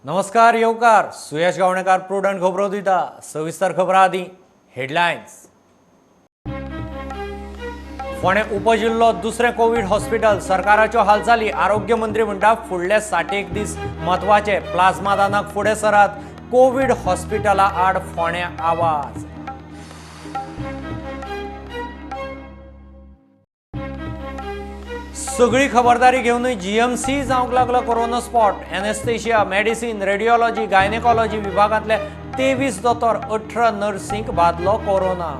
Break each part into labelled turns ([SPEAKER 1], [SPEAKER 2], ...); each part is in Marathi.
[SPEAKER 1] नमस्कार येवकार सुयश गावणेकार प्रुडंट खबरो दिता सविस्तर खबरां आदी हेडलायन्स। फोंडे उपजिल्लो दुसरें कोविड हॉस्पिटल सरकाराच्यो हालचाली आरोग्य मंत्री म्हणटा फुडले 60 दीस म्हत्वाचे प्लाझ्मा दानाक फुडें सरात कोविड हॉस्पिटला आड फोंड्या आवाज। सगळी खबरदारी घेऊनय जीएमसी जावंक लागलो corona spot. Anaesthesia medicine radiology gynaecology विभागांतले 23 दोतोर 18 नर्सींक बादलो कोरोना।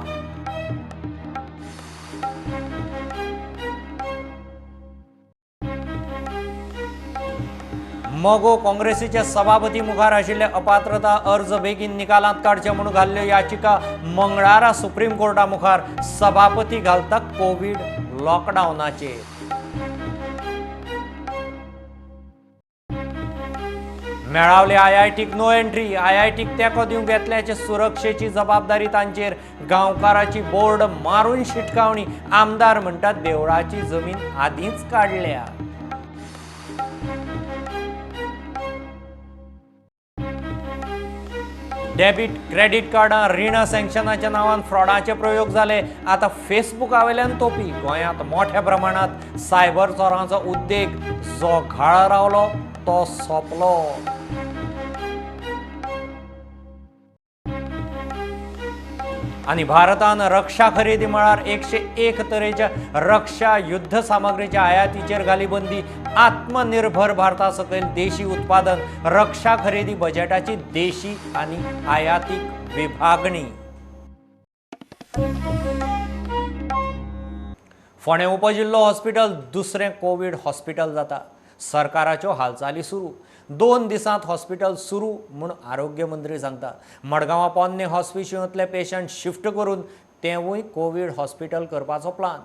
[SPEAKER 1] मोगो काँग्रेसीचे सभापती मुखार आशिल्ले अपात्रता अर्ज बेगीन निकालांत काडचे म्हणून घाल्ल्यो याचिका मंगळारा सुप्रीम कोर्टा मुखार सभापती घालता कोविड लॉकडावनाचेर। मेळावले आयआयटीक नो एंट्री। आयआयटीक तेंको दिवंक येतल्याचे सुरक्षेची जबाबदारी तांचेर। गांवकाराची बोर्ड मारून शिटकावणी। आमदार म्हणटात देवळाची जमीन आदींच काडल्या। डेबिट क्रेडिट कार्डां रिणां सँक्शनाच्या नांवान फ्रॉडाचे प्रयोग जाले। आतां फेसबुकावेल्यान तोपी गोंयांत मोठ्या प्रमाणात सायबर चोरांचो उद्देग। जो घाळ रावलो तो सोंपलो। आनी भारतान रक्षा खरेदी मळार 101 तरेच्या रक्षा युद्ध सामग्रीच्या आयातीचेर घाली बंदी। आत्मनिर्भर भारता सकयल देशी उत्पादन रक्षा खरेदी बजेटाची देशी आनी आयातीक विभागणी। फोंडे उपजिल्लो हॉस्पिटल दुसरें कोविड हॉस्पिटल जाता। सरकाराच्यो हालचाली सुरू। 2 दिसांत हॉस्पिटल सुरू म्हूण आरोग्य मंत्री सांगता। मडगांवां पोन्ने हॉस्पिटलांतले पेशंट शिफ्ट करून तेवूय कोविड हॉस्पिटल करपाचो प्लान।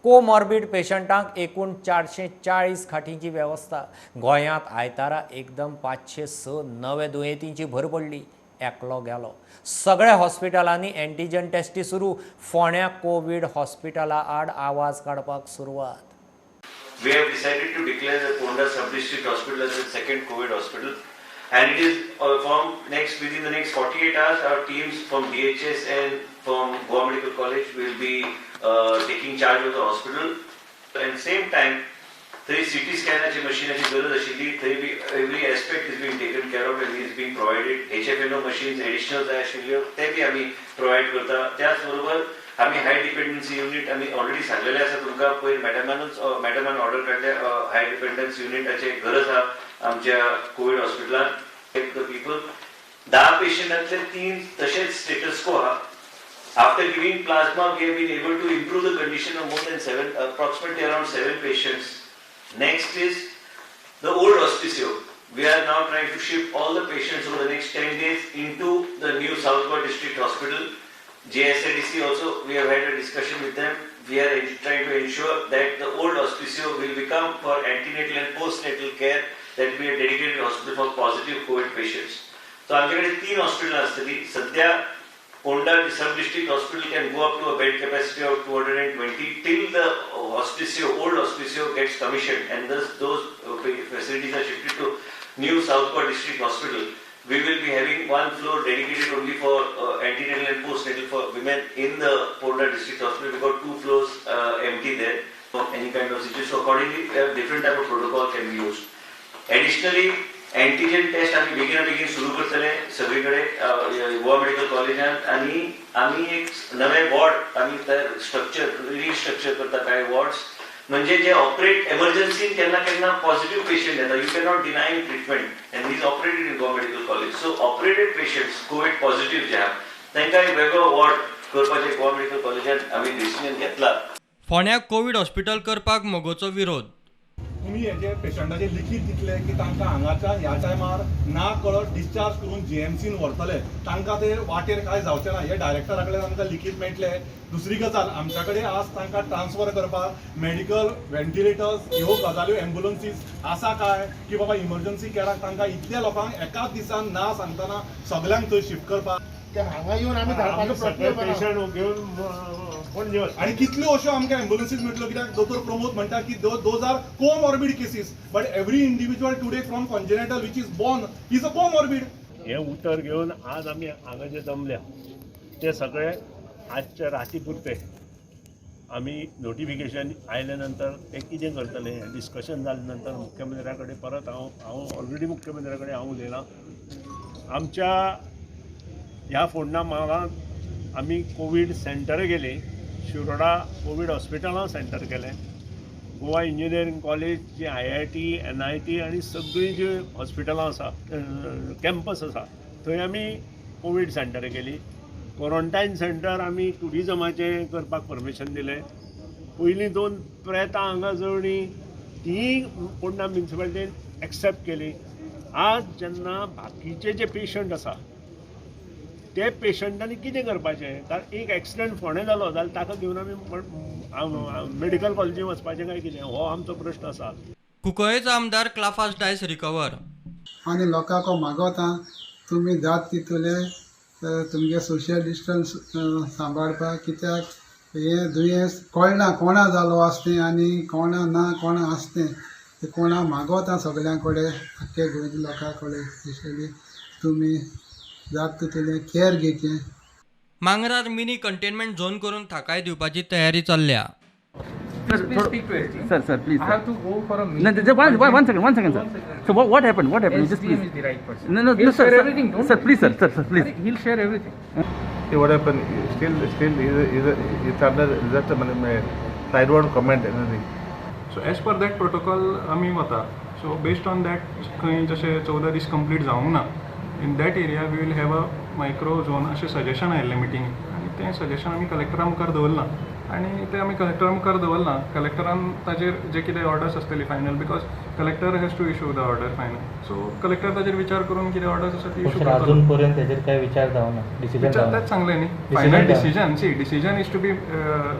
[SPEAKER 1] कोमॉर्बिड पेशंटांक एकूण 440 खाटींची वेवस्था। गोंयांत आयतारा एकदम 506 नवे दुयेंतींची भर पडली। एकलो गेलो। सगळ्या हॉस्पिटलांनी एंटीजन टेस्टी सुरू। फोंड्या कोविड हॉस्पिटला आड आवाज काडपाक सुरवात।
[SPEAKER 2] We have decided to declare the Ponda Sub-District Hospital as the second COVID hospital, and it is within the next 48 hours, our teams from DHS and from Goa Medical College will be taking charge of the hospital. And same time, three CT scanner machine गरज आशिल्ली, every aspect is being taken care of and is being provided. HFNO machines additional जाय आशिल्ल्यो ते बी आमी प्रोवाइड करता। त्याच बरोबर आम्ही हाय डिपेंडन्सी युनिट आम्ही ऑलरेडी सांगलेले आसा तुमकां पयर मॅडमान ऑर्डर काडल्या हाय डिपेंडन्सी युनिटाची गरज आसा आमच्या कोविड हॉस्पिटलांत। द पीपल 10 पेशंटांतले 3 तशेंच स्टेटस को आहा। After giving plasma we have been able to improve the condition of more than 7 approximately around 7 patients. Next is the old Hospicio. We are now trying to shift all the patients over the next 10 days into the new South Goa District Hospital. JSADC also, we have had a discussion with them. We are trying to ensure that the old hospicio will become for antenatal and postnatal care, that we are dedicated hospital for positive COVID patients. So आमच्याकडे 3 हॉस्पिटल असतली। सध्या Ponda sub district hospital can go up to a bed capacity of 220 till the old hospicio gets commissioned, and thus those facilities are shifted to new South Goa District Hospital. We will be having one floor dedicated only for antenatal and postnatal for women in the Ponda District Hospital. We got 2 floors empty there for any kind of situation. So accordingly, different type of protocol can be used. Additionally, antigen test आम्ही बेगीन सुरू करतले सगळीकडे गोवा मेडिकल कॉलेजात। आणि आम्ही एक नवे वॉर्ड आम्ही रिस्ट्रक्चर करता काय वॉर्ड्स, म्हणजे जे ऑपरेट एमर्जन्सी केन्ना पॉझिटिव्ह पेशंट येतात। You can not deny treatment and is operated in Goa medical college. So operated patients Covid positive जे आहात तांकां एक वेगळो वॉर्ड करपाचे गोवा मेडिकल कॉलेजात आम्ही डिसिजन घेतला।
[SPEAKER 3] फोंड्याक कोविड हॉस्पिटल करपाक मोगोचो विरोध।
[SPEAKER 4] तुम्ही हेजे पेशंटाचे लिखीत दितले की तांकां हांगाच्या ह्या टायमार ना कळत डिस्चार्ज करून जीएमसीन व्हरतले, तांकां ते वाटेर काय जावचें ना हे डायरेक्टरा कडल्यान आमकां लिखीत मेळटले। दुसरी गजाल, आमच्या कडेन आज तांकां ट्रान्सफर करपाक मेडिकल व्हेंटिलेटर्स ह्यो गजाल्यो एम्ब्युलन्सीस आसा काय, की बाबा इमर्जन्सी केराक तांकां इतल्या लोकांक एकाच दिसान ना सांगतना सगळ्यांक थंय शिफ्ट करपाक
[SPEAKER 5] हांगा येवन आमी धाडपाचो प्रयत्न
[SPEAKER 6] पेशंट घेवन
[SPEAKER 4] आणि कितल्यो अश्यो आमकां एम्ब्युलन्सीस मेळटल्यो कित्याक दोतोर प्रमोद म्हणटा की those are comorbid cases but every individual today from congenital which is born is a comorbid.
[SPEAKER 5] हे उतर घेवन आज आमी हांगा जे जमल्या ते सगळे आजच्या राती पुरते आमी नोटिफिकेशन आयल्या नंतर ते कितें करतले हें डिस्कशन जाल्या नंतर मुख्यमंत्र्या कडेन परत हांव ऑलरेडी मुख्यमंत्र्या कडेन हांव उलयलां. आमच्या ह्या फोंडा म्हालांत आमी कोवीड सेंटर गेले, शिरोडा कोवीड हॉस्पिटलां सेंटर केलें, गोवा इंजिनियरींग कॉलेज जे IIT NIT आनी सगळीं जी हॉस्पिटलां आसा कॅम्पस आसा थंय आमी कोवीड सेंटर केली. क्वॉरंटायन सेंटर आमी ट्युरिजमाचें करपाक परमिशन दिलें. पयलीं 2 प्रेतां हांगा जळ्ळीं तीं फोंडा म्युनिसिपालिटीन एक्सेप्ट केली. आज जेन्ना बाकीचे जे पेशंट आसा ते पेशंटांनी कितें करपाचें, कारण एक एक्सिडंट फोंडें जालो जाल्यार ताका घेवन आमी मेडिकल कॉलेजीन वचपाचें काय कितें, हो आमचो प्रश्न आसा.
[SPEAKER 3] कुंकळ्ळेचो आमदार क्लाफास डायस रिकवर.
[SPEAKER 6] आनी लोकांक मागोता तुमी जात तितूले तुमगे सोशल डिस्टन्स सांबाळपाक, कित्याक हें दुयेंस कळना कोणा जालो आसतें आनी कोणा ना कोणा आसतें तें कोणा मागोता सगळ्यां कडेन आख्खे गोंयच्या लोकां कडेन स्पेशली तुमी जात तितूलें केअर घेवचें.
[SPEAKER 3] मांगरार मिनी कंटेनमेंट झोन करून थाकाय दिवपाची तयारी चल्ल्या.
[SPEAKER 7] Please speak to SDM.
[SPEAKER 8] Sir, please.
[SPEAKER 7] I have to go for a meeting.
[SPEAKER 8] No, one second, sir. So what happened? What happened? Just
[SPEAKER 7] SDM
[SPEAKER 8] please.
[SPEAKER 7] is the right person.
[SPEAKER 8] No,
[SPEAKER 7] He'll
[SPEAKER 8] sir,
[SPEAKER 7] share
[SPEAKER 8] sir,
[SPEAKER 7] everything. Don't
[SPEAKER 8] sir, please, sir, please.
[SPEAKER 7] He'll share everything.
[SPEAKER 9] See what happened? Still, it's under just a sideward comment and anything.
[SPEAKER 10] So as per that protocol आमी वता. So based on that खंय जशें 14 दीस कंप्लीट जावंक ना, in that area we will have a micro zone अशें सजेशन आयिल्लें मिटिंगेक, आनी तें सजेशन आमी कलेक्टरा मुखार दवरलां आनी तें आमी कलेक्टरा मुखार दवरलां. कलेक्टरान ताजेर जे कितें ऑर्डर्स आसतली final, because collector has to issue the order final, so collector ताजेर विचार करून कितें ऑर्डर्स आसा ती इशू करतलो.
[SPEAKER 11] अजून पर्यंत ताजेर काय विचार जावना, डिसिजन जावना.
[SPEAKER 10] तेच सांगलें न्ही, final decision is to be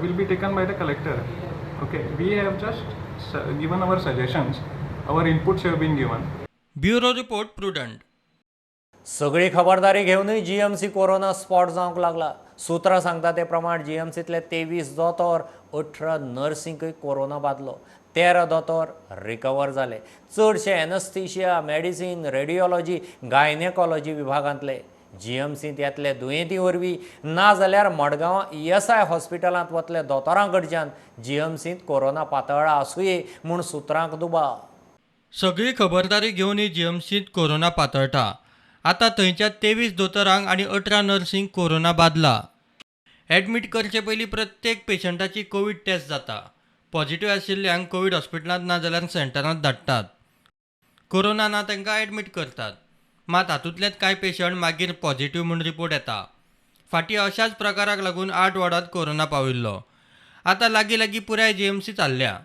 [SPEAKER 10] will be taken by the collector. Okay, we have just given our suggestions, our inputs have been given.
[SPEAKER 3] Bureau report prudent.
[SPEAKER 1] सगळी खबरदारी घेवनूय GMC कोरोना स्पॉट जावंक लागला. सुत्रां सांगता ते प्रमाण GMCतले 23 दोतोर, 18 नर्सिंकय कोरोना बादलो. 13 दोतोर रिकवर जाले. चडशे एनस्थेशिया, मेडिसीन, रेडिओलॉजी, गायनेकॉलॉजी विभागांतले. GMCत येतले दुयेंती वरवीं ना जाल्यार मडगांवां ESI हॉस्पिटलांत वतले दोतोरां कडच्यान GMCत कोरोना पातळ्ळा आसूंये म्हूण सुत्रांक दुबाव.
[SPEAKER 3] सगळी खबरदारी घेवनूय GMCत कोरोना पातळटा. आतां थंयच्या 23 दोतोरांक आनी 18 नर्सींक कोरोना बादला. एडमीट करचे पयलीं प्रत्येक पेशंटाची कोवीड टेस्ट जाता. पॉझिटिव्ह आशिल्ल्यांक कोवीड हॉस्पिटलांत ना जाल्यार सेंटरांत धाडटात. कोरोना ना तांकां एडमीट करतात. मात हातूंतलेच कांय पेशंट मागीर पॉझिटिव्ह म्हूण रिपोर्ट येता. फाटीं अशाच प्रकाराक लागून 8 वॉर्डांत कोरोना पाविल्लो. आतां लागीं पुराय GMC चालल्या.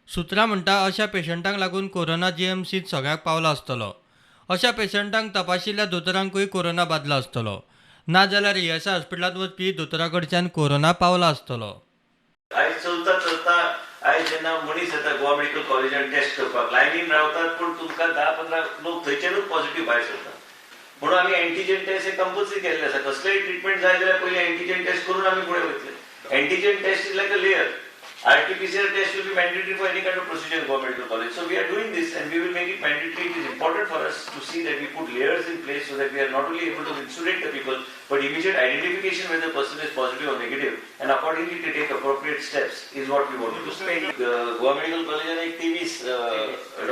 [SPEAKER 3] सुत्रां म्हणटा अशा पेशंटांक लागून कोरोना GMCत सगळ्यांक पावलो आसतलो. अशा पेशंटांक तपाशिल्ल्या दोतोरांकूय कोरोना बादलो आसतलो. ना जाल्यार ESI हॉस्पिटलांत वचपी दोतोरा कडच्यान कोरोना पावलो आसतलो.
[SPEAKER 2] आयज चलता आयज जेन्ना मनीस येता गोवा मेडिकल कॉलेजान टेस्ट करपाक लायनीन रावतात, पूण तुमकां 10-15 लोक थंयच्यानूच पॉझिटिव्ह भायर सरतात. म्हणून आमी एंटीजन टेस्ट हे कंपल्सरी केल्ले आसा. कसलेय ट्रिटमेंट जाय जाल्यार पयलीं एंटीजन टेस्ट करून आमी फुडें वयतले. Antigen test is like a layer. RT-PCR test will be mandatory for any kind of procedure in Goa Medical College. So we are doing this and we will make it mandatory. It is important for us to see that we put layers in place so that we are not only able to insulate the people, but immediate identification whether the person is positive or negative, and accordingly to take appropriate steps is what we want to do. Goa Medical College एक 23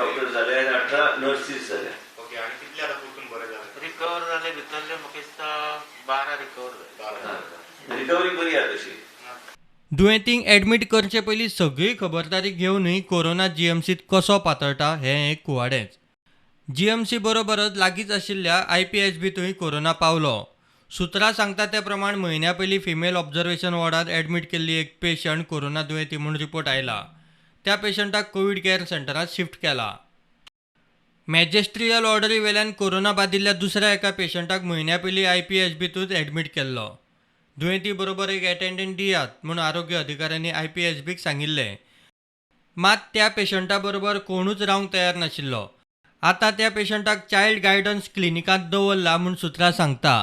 [SPEAKER 2] डॉक्टर झाले आणि 18 नर्सेस झाले.
[SPEAKER 9] ओके, आणि कितले आता पुरतून बरे झाले?
[SPEAKER 2] रिकवर झाले भितरले म्हाका दिसता 12 रिकवर झाले. रिकवरी बरी आहा तशी.
[SPEAKER 3] दुयेंतींक एडमीट करचे पयलीं सगळी खबरदारी घेवनूय कोरोना GMCत कसो पातळटा हें एक कुवाडेंच. GMC बरोबरच लागींच आशिल्ल्या IPHBतूय कोरोना पावलो. सुत्रां सांगता ते प्रमाण म्हयन्या पयलीं फिमेल ऑब्झर्वेशन वॉर्डांत एडमीट केल्ली एक पेशंट कोरोना दुयेंती म्हूण रिपोर्ट आयला. त्या पेशंटाक कोवीड केअर सेंटरांत शिफ्ट केला. मॅजेस्ट्रियल ऑर्डरी वेल्यान कोरोना बादिल्ल्या दुसऱ्या एका पेशंटाक म्हयन्या पयलीं IPHBतूच एडमीट केल्लो. दुयेंती बरोबर एक एटेंडंट दियात म्हूण आरोग्य अधिकाऱ्यांनी IPHBक सांगिल्लें. मात त्या पेशंटा बरोबर कोणूच रावंक तयार नाशिल्लो. आतां त्या पेशंटाक चायल्ड गायडन्स क्लिनिकांत दवरला म्हूण सुत्रां सांगता.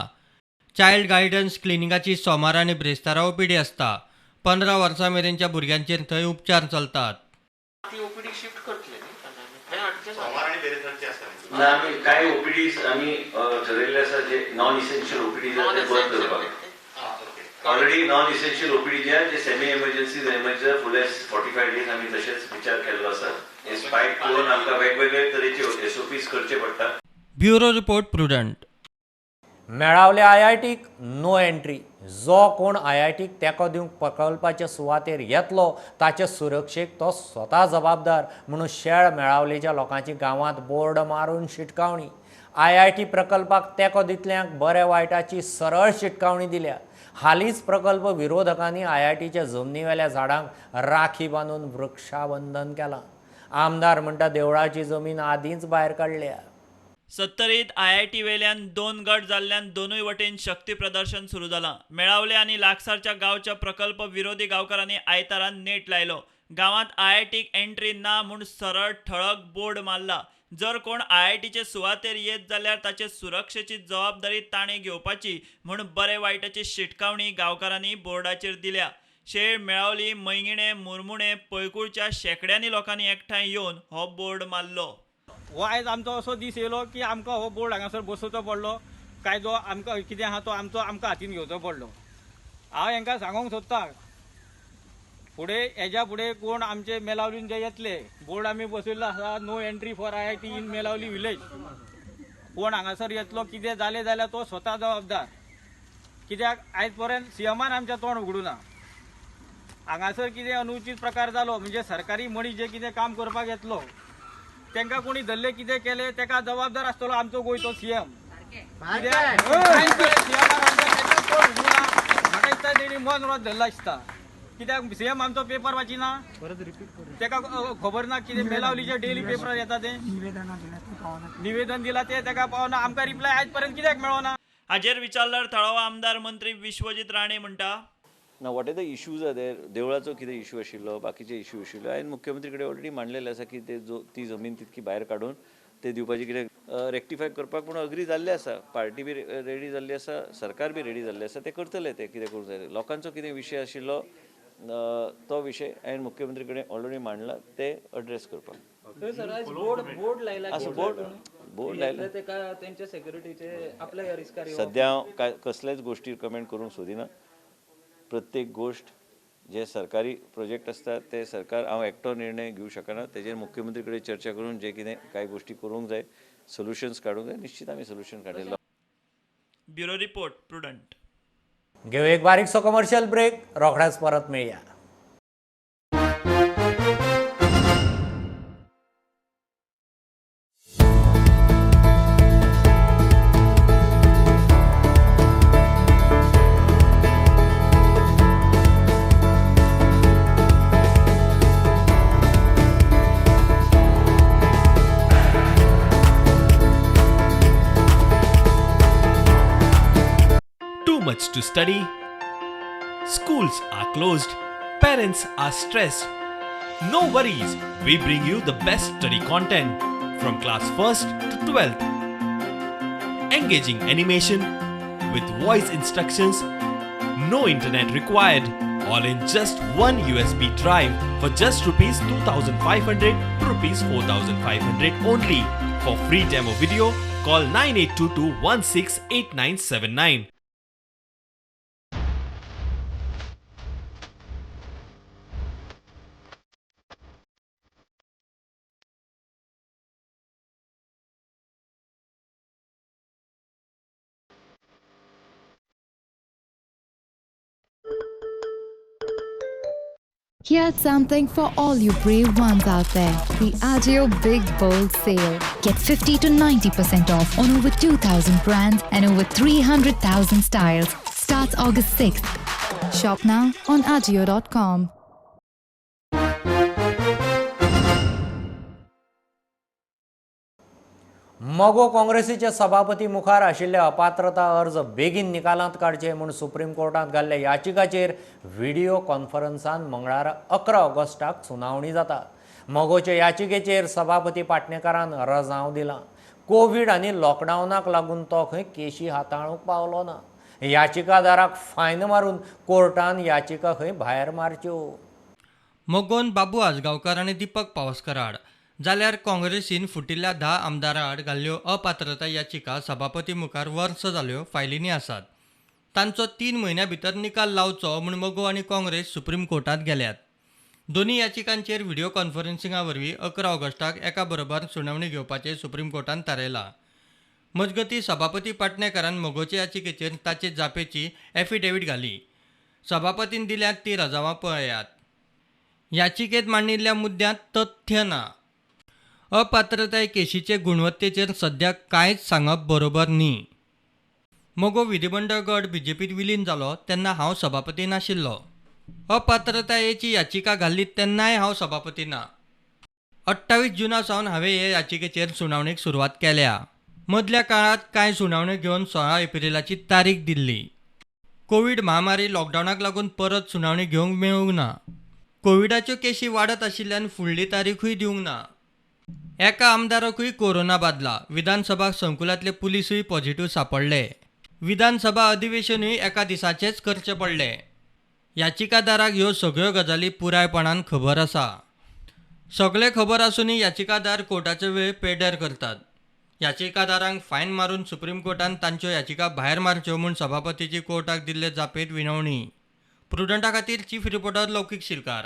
[SPEAKER 3] चायल्ड गायडन्स क्लिनिकाची सोमार आनी ब्रेस्तारा OPD आसता. 15 वर्सां मेरेनच्या भुरग्यांचेर थंय उपचार चलतात.
[SPEAKER 2] ना आमी कांय ओपीडीज आमी ठरयल्ले आसा जे नॉन इसेन्शियल ओपीडीज ते बंद करपाक. ऑलरेडी नॉन इसेन्शियल ओपीडी जे आसा जे सेमी एमर्जन्सी एमर्जन्सी फुडले 45 डेज आमी तशेंच विचार केल्लो आसा. हे स्पायक करून आमकां वेगवेगळे तरेचे एसओपीज करचे पडटा.
[SPEAKER 3] Bureau report Prudent.
[SPEAKER 1] मेळावल्या IITक नो एंट्री. जो कोण IITक तेंको दिवंक प्रकल्पाच्या सुवातेर येतलो ताचे सुरक्षेक तो स्वता जबाबदार म्हणून शेळ मेळावलेच्या लोकांची गांवांत बोर्ड मारून शिटकावणी. IIT प्रकल्पाक तेंको दितल्यांक बरे वायटाची सरळ शिटकावणी दिल्या. हालींच प्रकल्प विरोधकांनी IITच्या जमनीवेल्या झाडांक राखी बांदून वृक्षाबंधन केलां. आमदार म्हणटा देवळाची जमीन आदींच भायर काडल्या.
[SPEAKER 12] सत्तरीत IIT वेल्यान 2 गट जाल्ल्यान दोनूय वटेन शक्ती प्रदर्शन सुरू जालां. मेळावले आनी लागसारच्या गांवच्या प्रकल्प विरोधी गांवकारांनी आयतारान नेट लायलो. गांवांत IITक एंट्री ना म्हूण सरळ ठळक बोर्ड मारला. जर कोण IITचे सुवातेर येत जाल्यार ताचे सुरक्षेची जबाबदारी ताणें घेवपाची म्हूण बरे वायटाची शिटकावणी गांवकारांनी बोर्डाचेर दिल्या. शेळ, मेळावली, मैंगिणे, मुरमुणे, पळकूळच्या शेकड्यांनी लोकांनी एकठांय येवन हो बोर्ड मारलो.
[SPEAKER 13] हो आयज आमचो असो दीस येयलो की आमकां हो बोर्ड हांगासर बसोवचो पडलो. कायदो आमकां कितें आहा तो आमकां हातीन घेवचो पडलो. हांव हांकां सांगूंक सोदतां फुडें हेज्या फुडें कोण आमचे मेलावलीन जे येतले बोर्ड आमी बसयल्लो आसा no entry for IIT in Melauli village. कोण हांगासर येतलो कितें जालें जाल्यार तो स्वता जबाबदार. कित्याक आयज पर्यंत CMान आमचें तोंड उगडूना. हांगासर कितें अनुचित प्रकार जालो म्हणजे सरकारी मनीस जे कितें काम करपाक येतलो तांकां कोणी धरले कितें केलें ताका जबाबदार आसतलो आमचो गोंयचो CM. म्हाका दिसता तेणी मन रोत धरला दिसता. कित्याक CM आमचो पेपर वाचिना ताका खबर ना कितें मेलावलीचे डेली पेपर येता ते निवेदन दिला ते ताका पावना. आमकां रिप्लाय आयज पर्यंत कित्याक मेळोना.
[SPEAKER 12] हाजेर विचारल्यार थळावो आमदार मंत्री विश्वजीत राणे म्हणटा
[SPEAKER 2] ना what are the issues are there. देवळाचो कितें इश्यू आशिल्लो, बाकीचे इश्यू आशिल्लो, हांवें मुख्यमंत्री कडेन ऑलरेडी मांडलेलें आसा की ती जमीन तितकी भायर काडून ते दिवपाची कितें रेक्टिफाय करपाक पूण अग्री जाल्ले आसा. पार्टी बी रेडी जाल्ली आसा, सरकार बी रेडी जाल्लें आसा. ते करतले ते कितें करूंक जाय. लोकांचो कितें विशय आशिल्लो तो विशय हांवें मुख्यमंत्री कडेन ऑलरेडी मांडला ते एड्रेस करपाक. बोर्ड लायला सद्या हांव कसलेच गोश्टी कमेंट करूंक सोदिना. प्रत्येक गोष्ट जे सरकारी प्रोजेक्ट असतात ते सरकार हांव एकटो निर्णय घेवं शकना. तेजेर मुख्यमंत्री कडेन चर्चा करून जे कितें कांय गोश्टी करूंक जाय, सोल्युशन्स काडूंक जाय, निश्चित आमी सोल्युशन काडिल्लो.
[SPEAKER 12] Bureau report prudent.
[SPEAKER 1] घेऊ एक बारीकसो कमर्शियल ब्रेक. रोखडेच परत मेळया.
[SPEAKER 14] Much to study, schools are closed, parents are stressed. No worries, we bring you the best study content from class 1st to 12th. Engaging animation with voice instructions, no internet required, all in just one USB drive for just rupees 2,500 to rupees 4,500 only. For free demo video, call 9822168979.
[SPEAKER 15] Here's something for all you brave ones out there. The Ajio Big Bold Sale. Get 50 to 90% off on over 2,000 brands and over 300,000 styles. Starts August 6th. Shop now on Ajio.com.
[SPEAKER 1] मगो काँग्रेसीचे सभापती मुखार आशिल्ले अपात्रता अर्ज बेगीन निकालांत काडचे म्हूण सुप्रीम कोर्टांत घाल्ल्या याचिकाचेर व्हिडिओ कॉन्फरन्सान मंगळार 11 ऑगस्टाक सुनावणी जाता. मगोचे याचिकेचेर सभापती पाटणेकारान रजांव दिलां. कोविड आनी लॉकडावनाक लागून तो खंय केशी हाताळूंक पावलो ना. याचिकादाराक फायन मारून कोर्टान याचिका खंय भायर मारच्यो.
[SPEAKER 3] मगोन बाबू आजगांवकार आनी दीपक पावसकर आड जाल्यार काँग्रेसीन फुटिल्ल्या 10 आमदारां आड घाल्ल्यो अपात्रता याचिका सभापती मुखार वर्स जाल्यो फायलींनी आसात. तांचो 3 म्हयन्या भितर निकाल लावचो म्हूण मगो आनी काँग्रेस सुप्रीम कोर्टांत गेल्यात. दोन्ही याचिकांचेर व्हिडिओ कॉन्फरन्सिंगा वरवीं 11 ऑगस्टाक एका बरोबर सुनावणी घेवपाचें सुप्रीम कोर्टान थारायलां. मजगतीं सभापती पाटणेकारान मगोचे याचिकेचेर ताचे जापेची एफिडेवीट घाली. सभापतीन दिल्यात ती रजावां पळयात. याचिकेत मांडिल्ल्या मुद्द्यांत तथ्य ना. अपात्रताय केशीचे गुणवत्तेचेर सध्या कांयच सांगप बरोबर न्ही. मगो विधिमंडळ गट बीजेपीत विलीन जालो तेन्ना हांव सभापती नाशिल्लो. अपात्रतायेची याचिका घाल्ली तेन्नाय हांव सभापती ना. 28 जुना सावन हांवें हे याचिकेचेर सुनावणेक सुरवात केल्या. मदल्या काळात कांय सुनावण्यो घेवन 16 एप्रिलाची तारीख दिल्ली. कोविड महामारी लॉकडावनाक लागून परत सुनावणी घेवंक मेळूंक ना. कोविडाच्यो केशी वाडत आशिल्ल्यान फुडली तारीखूय दिवंक ना. एका आमदाराकूय कोरोना बादला. विधानसभा संकुलांतले पुलीसूय पॉझिटिव्ह सांपडले. विधानसभा अधिवेशनूय एका दिसाचेच करचें पडलें. याचिकादाराक ह्यो सगळ्यो गजाली पुरायपणान खबर आसा. सगळें खबर आसूनय याचिकादार कोर्टाचो वेळ पेड्यार करतात. याचिकादारांक फायन मारून सुप्रीम कोर्टान तांच्यो याचिका भायर मारच्यो म्हूण सभापतीची कोर्टाक दिल्ले जापेत विनवणी. प्रुडंटा खातीर चीफ रिपोर्टर लौकीक शिरकार.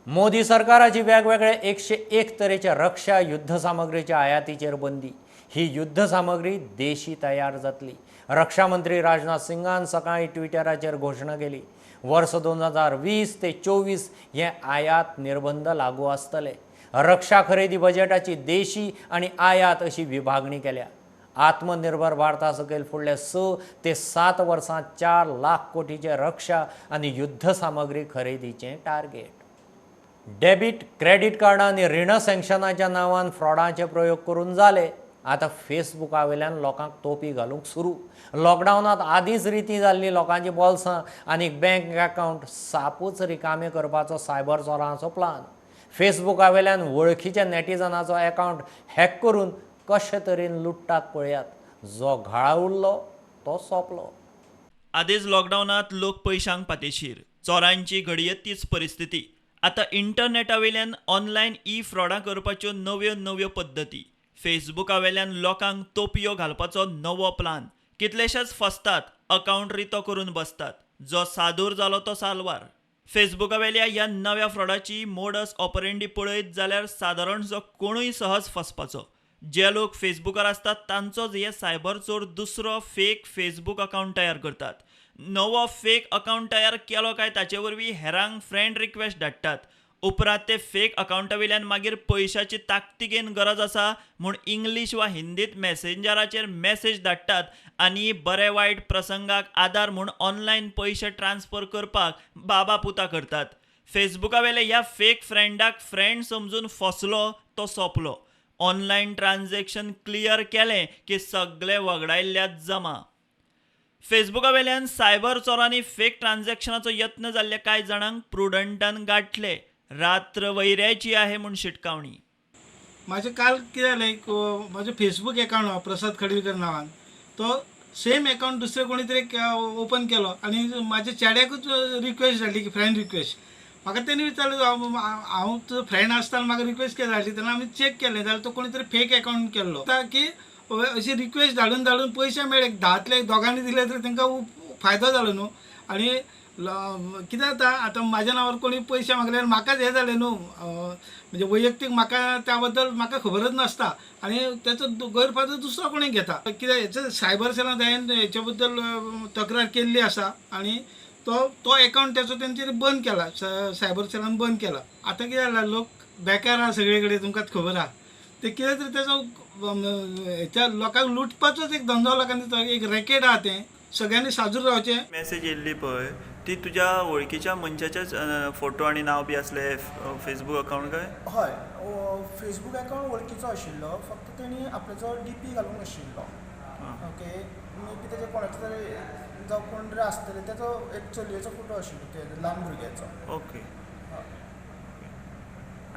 [SPEAKER 1] मोदी सरकाराची वेगवेगळे 101 तरेच्या रक्षा युद्ध सामग्रीच्या आयातीचेर बंदी. ही युद्ध सामग्री देशी तयार जातली. रक्षा मंत्री राजनाथ सिंगान सकाळी ट्विटराचेर घोशणा केली. वर्स 2020 ते 24 हे आयात निर्बंध लागू आसतले. रक्षा खरेदी बजेटाची देशी आणि आयात अशी विभागणी केल्या. आत्मनिर्भर भारता सकयल फुडल्या 6 ते 7 वर्सांत 4 लाख कोटीचे रक्षा आणि युद्ध सामग्री खरेदीचे टार्गेट. डेबिट क्रेडिट कार्डां आनी रीण सँक्शनाच्या नांवान फ्रॉडाचे प्रयोग करून जाले. आतां फेसबुका वयल्यान लोकांक तोपी घालूंक सुरू. लॉकडावनात आदींच रिती जाल्ली लोकांची बॉल्सां आनी बँक अकावंट सापूच रिकामे करपाचो सायबर चोरांचो प्लान. फेसबुका वयल्यान वळखीच्या नेटिझनाचो अकावंट हॅक करून कशे तरेन लुट्टात पळयात. जो घाळा उरलो तो सोंपलो.
[SPEAKER 12] आदींच लॉकडावनात लोक पयशांक पातेशीर. चोरांची घडये तीच परिस्थिती. आतां इंटरनेटा वयल्यान ऑनलायन फ्रॉडां करपाच्यो नव्यो पद्दती. फेसबुका वयल्यान लोकांक तोपयो घालपाचो नवो प्लान. कितलेशेच फसतात. अकावंट रितो करून बसतात. जो सादूर जालो तो सालवार. फेसबुका वयल्या ह्या नव्या फ्रॉडाची मोडस ऑपरेंडी पळयत जाल्यार सादारणसो कोणूय सहज फसपाचो. जे लोक फेसबुकार आसतात तांचोच हे सायबर चोर दुसरो फेक फेसबूक अकावंट तयार करतात. नवो फेक अकावंट तयार केलो काय ताचे वरवीं हेरांक फ्रेंड रिक्वेस्ट धाडटात. उपरांत ते फेक अकावंटा वयल्यान मागीर पयशांची ताकतिकेन गरज आसा म्हूण इंग्लीश वा हिंदीत मॅसेंजराचेर मॅसेज धाडटात आनी बरे वायट प्रसंगाक आदार म्हूण ऑनलायन पयशे ट्रान्स्फर करपाक बाबा पुता करतात. फेसबुका वयले ह्या फेक फ्रेंडाक फ्रेंड समजून फसलो तो सोंपलो. ऑनलायन ट्रान्झॅक्शन क्लियर केलें की सगळे वगडायल्ल्यात जमा. फेसबुका वयल्यान सायबर चोरांनी फेक ट्रान्झॅक्शनाचो यत्न जाल्ल्या कांय जाणांक प्रुडंटान गाठले. रात्र वैऱ्याची आहे म्हूण शिटकावणी.
[SPEAKER 16] माझे काल कितें जालें, म्हजो फेसबूक अकावंट प्रसाद खडीलकर नांवान तो सेम अकावंट दुसरे कोणी तरी ओपन केलो आनी म्हाज्या चेड्याकूच रिक्वेस्ट धाडली की फ्रेंड रिक्वेस्ट. म्हाका तेणी विचारलें हांव तुजो फ्रेंड आसतना म्हाका रिक्वेस्ट कितें धाडली तेन्ना आमी चॅक केलें जाल्यार तो कोणी तरी फेक अकावंट केल्लो. की अशी रिक्वेस्ट धाडून पयशे मेळ्ळे. 10तले दोगांनी दिले तर तांकां फायदो जालो न्हू. आनी कितें जाता आतां म्हाज्या नांवार कोणी पयशे मागल्यार म्हाकाच हें जालें न्हू. म्हणजे वैयक्तीक म्हाका त्या बद्दल म्हाका खबरच नासता आनी तेचो गैरफायदो दुसरो कोणी घेता. कित्याक हेचे सायबर सेलांत हांवें हेच्या बद्दल तक्रार केल्ली आसा आनी तो अकावंट तेचो तेंच्यांनी बंद केला. सायबर सेलान बंद केला. आतां कितें जालां लोक बेकार आहा सगळे कडेन तुमकांच खबर आहा. ते कितें तरी तेचो हेच्या लोकांक लुटपाचोच एक धंदो लोकांनी एक रॅकेट आहा तें सगळ्यांनी साजूर रावचें.
[SPEAKER 12] मॅसेज येयल्ली पळय ती तुज्या वळखीच्या मनशाचेच फोटो आनी नांव बी असले फेसबूक अकावंट काय?
[SPEAKER 17] हय, फेसबूक अकावंट वळखीचो आशिल्लो. फक्त तेणी आपल्याचो DP घालूंक नाशिल्लो. ओके, मे बी तेजे कोणाचो तरी जावं कोण तरी आसतले तेचो एक चलयेचो फोटो आशिल्लो ते ल्हान भुरग्याचो.
[SPEAKER 12] ओके.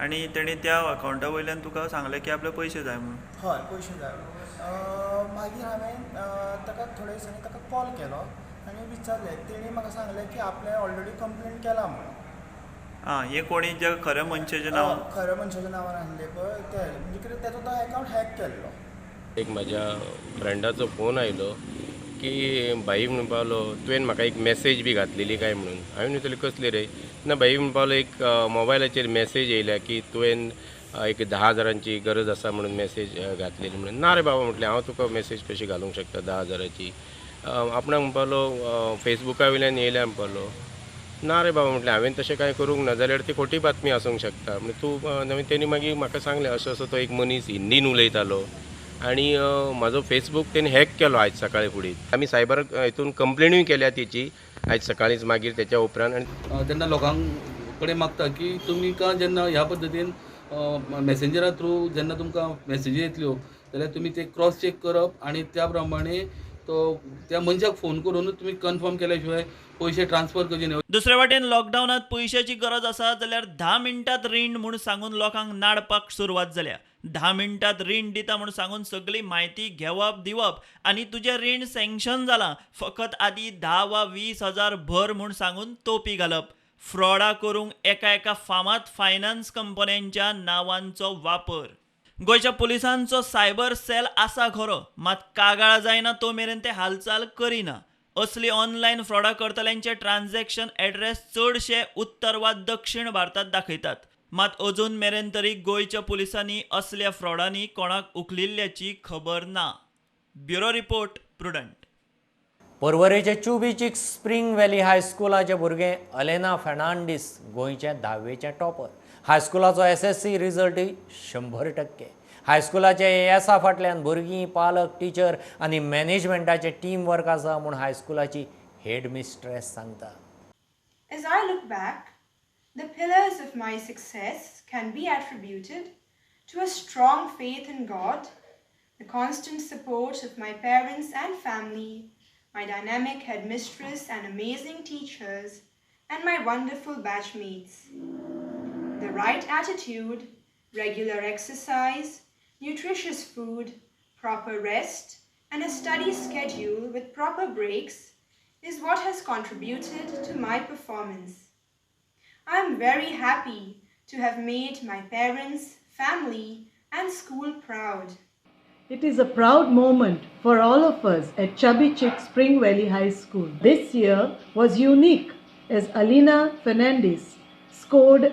[SPEAKER 12] आनी तेणी त्या अकावंटा वयल्यान तुका सांगलें की आपले पयशे जाय म्हणून?
[SPEAKER 17] हय, पयशे जाय. मागीर हांवें ताका थोड्या दिसांनी ताका कॉल केलो आनी विचारलें. तेणी म्हाका सांगलें की आपणें ऑलरेडी कंप्लेंट केला म्हणून.
[SPEAKER 12] हे कोणी जे खऱ्या मनशाचें नांव
[SPEAKER 17] खऱ्या मनशाच्या नांवार आहलें पळय ते म्हणजे कितें ताचो तो अकावंट हॅक केल्लो.
[SPEAKER 18] एक म्हाज्या फ्रेंडाचो फोन आयलो की भाई म्हणून पावलो तुवें म्हाका एक मेसेज बी घातलेली काय म्हणून. हांवें विचारलें कसली रे. ना भाई म्हणून पावलो एक मोबायलाचेर मेसेज येयल्या की तुवें एक 10,000ची गरज आसा म्हणून मेसेज घातलेली म्हणून. ना रे बाबा म्हटलें हांव तुका मेसेज कशी घालूंक शकता 10,000ची. आपणाक म्हणपालो फेसबुका वयल्यान येयल्या म्हणपालो. ना रे बाबा म्हटलें हांवें तशें कांय करूंक ना जाल्यार ती खोटी बातमी आसूंक शकता. म्हणजे तूं तेणी मागीर म्हाका सांगलें असो असो तो एक मनीस हिंदीन उलयतालो आनी म्हाजो फेसबूक तेणी हॅक केलो आयज सकाळीं फुडें. आमी सायबर हितून कंप्लेनूय केल्या तेची आयज सकाळींच मागीर तेच्या उपरांत.
[SPEAKER 8] तेन्ना लोकांक कडेन मागता की तुमकां जेन्ना ह्या पद्दतीन मॅसेंजरा थ्रू जेन्ना तुमकां मॅसेजी येतल्यो जाल्यार तुमी ते क्रॉस चॅक करप आनी त्या प्रमाणे तो त्या मनशाक फोन करून तुमी कन्फर्म केल्या शिवाय पयशे ट्रान्सफर करचे न्हय.
[SPEAKER 12] दुसरे वाटेन लॉकडावनात पयशाची गरज आसा जाल्यार 10 मिनटात रीण म्हूण सांगून लोकांक नाडपाक सुरवात जाल्या. 10 मिनटात रीण दिता म्हूण सांगून सगळी म्हायती घेवप दिवप आनी तुजें रीण सँक्शन जालां फकत आदी 10 वा 20,000 भर म्हूण सांगून तोपी घालप. फ्रॉडा करूंक एका फामाद फायनान्स कंपन्यांच्या नांवांचो वापर. गोंयच्या पुलिसांचो सायबर सेल आसा खरो, मात कागाळ जायना तो मेरेन ते हालचाल करिना. असली ऑनलायन फ्रॉडा करतल्यांचे ट्रान्झॅक्शन एड्रेस चडशे उत्तर वा दक्षिण भारतांत दाखयतात. मात अजून मेरेन तरी गोंयच्या पुलिसांनी असल्या फ्रॉडांनी कोणाक उखलिल्ल्याची खबर ना. Bureau report Prudent.
[SPEAKER 1] पर्वरेचे चुबीचिक स्प्रिंग व्हॅली हायस्कुलाचे भुरगे अलेना फेर्नांडीस गोंयचे 10वेचे टॉपर. हायस्कुलाचो SSC रिजल्टय 100%. हायस्कुलाचे ASA फाटल्यान भुरगीं, पालक, टिचर आनी मॅनेजमेंटाचे टीम वर्क आसा म्हूण हायस्कुलाची हेड मिस्ट्रेस सांगता.
[SPEAKER 19] As I look back, the pillars of my success can be attributed to a strong faith in God, the constant support of my parents and family, my dynamic headmistress and amazing teachers, and my wonderful batchmates. The right attitude, regular exercise, nutritious food, proper rest, and a study schedule with proper breaks is what has contributed to my performance. I am very happy to have made my parents, family, and school proud.
[SPEAKER 20] It is a proud moment for all of us at Chubby Chick Spring Valley High School. This year was unique as Alina Fernandez scored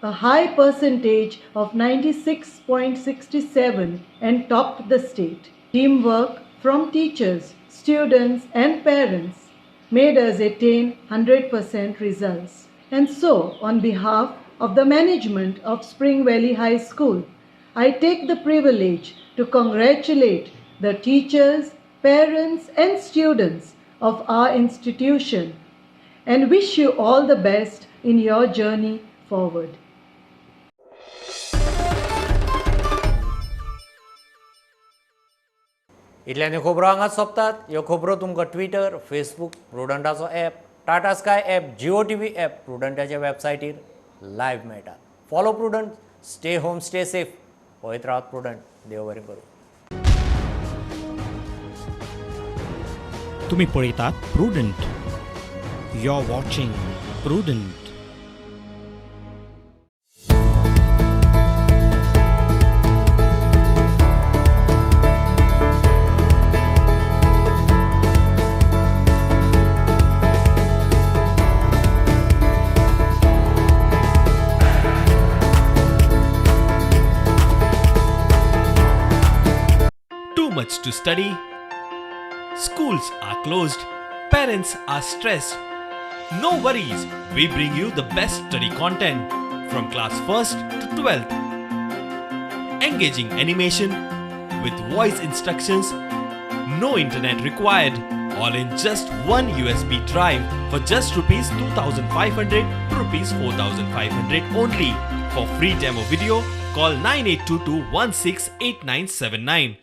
[SPEAKER 20] a high percentage of 96.67 and topped the state. Teamwork from teachers, students and parents made us attain 100% results. And so, on behalf of the management of Spring Valley High School, I take the privilege to congratulate the teachers, parents and students of our institution and wish you all the best in your journey forward.
[SPEAKER 1] इतल्यानी खबरो हांगाच सोंपतात. ह्यो खबरो तुमकां ट्विटर, फेसबूक, प्रुडंटाचो app, Tata Sky app, Jio TV app, प्रुडंटाच्या वेबसायटीर लायव्ह मेळटा. Follow Prudent, stay home, stay safe. पळयत रावत प्रुडंट. देव बरें करूं.
[SPEAKER 14] तुम्ही पळयतात Prudent. You are watching Prudent. Much to study, schools are closed, parents are stressed. No worries, we bring you the best study content from class 1st to 12th. Engaging animation with voice instructions, no internet required, all in just one USB drive for just ₹2,500 to ₹4,500 only. For free demo video, call 9822 168979.